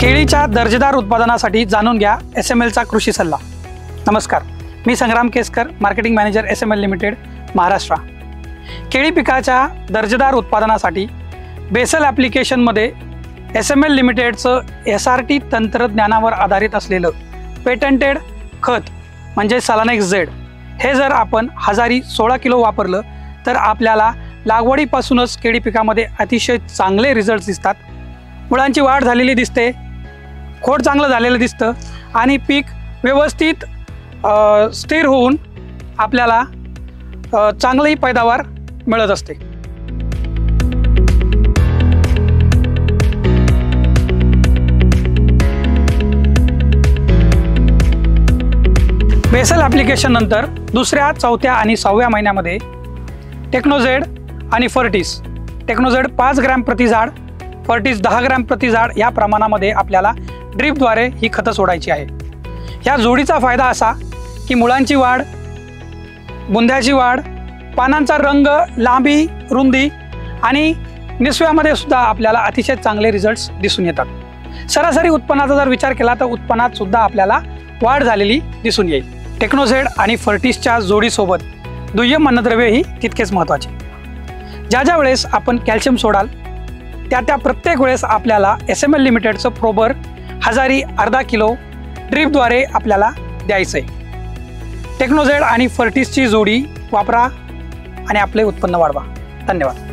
केळीच्या दर्जेदार उत्पादनासाठी जाणून घ्या SMLचा कृषी सल्ला। नमस्कार, मी Sangram Keskar, marketing manager SML limited Maharashtra. केळी पिकाच्या दर्जेदार उत्पादनासाठी बेसल ॲप्लिकेशनमध्ये SML लिमिटेडचं SRT तंत्रज्ञानावर आधारित असलेलं पेटंटेड खत म्हणजे सलानेक्स झेड हे जर आपण 16 किलो वापरलं तर आपल्याला लागवडीपासूनच केळी पिकामध्ये अतिशय चांगले रिझल्ट्स दिसतात। मुळांची वाढ झालेली दिसते, खोड चांगलं झालेलं दिसतं आणि पीक व्यवस्थित स्थिर होऊन आपल्याला चांगली पैदावार मिळत असते। बेसल ॲप्लिकेशन नंतर दुसऱ्या, चौथ्या आणि 6व्या महिन्यामध्ये टेक्नोझेड आणि फर्टिस, टेक्नोझेड 5 ग्रॅम प्रति झाड, फर्टिस 10 ग्रॅम प्रति झाड या प्रमाणामध्ये आपल्याला ड्रिपद्वारे ही खतं सोडायची आहे। या जोडीचा फायदा असा की मुळांची वाढ, बुंध्याची वाढ, पानांचा रंग, लांबी, रुंदी आणि निसव्यामध्ये सुद्धा आपल्याला अतिशय चांगले रिझल्ट्स दिसून येतात। सरासरी उत्पन्नाचा जर विचार केला तर उत्पन्नात सुद्धा आपल्याला वाढ झालेली दिसून येईल। टेक्नोझेड आणि फर्टिसच्या जोडीसोबत दुय्यम अन्नद्रव्य ही तितकेच महत्त्वाचे। ज्या वेळेस आपण कॅल्शियम सोडाल त्या प्रत्येक वेळेस आपल्याला SML लिमिटेडचं प्रोबर 1000 अर्धा किलो ड्रिपद्वारे आपल्याला द्यायचं आहे। टेक्नोझेड आणि फर्टिसची जोडी वापरा आणि आपले उत्पन्न वाढवा। धन्यवाद।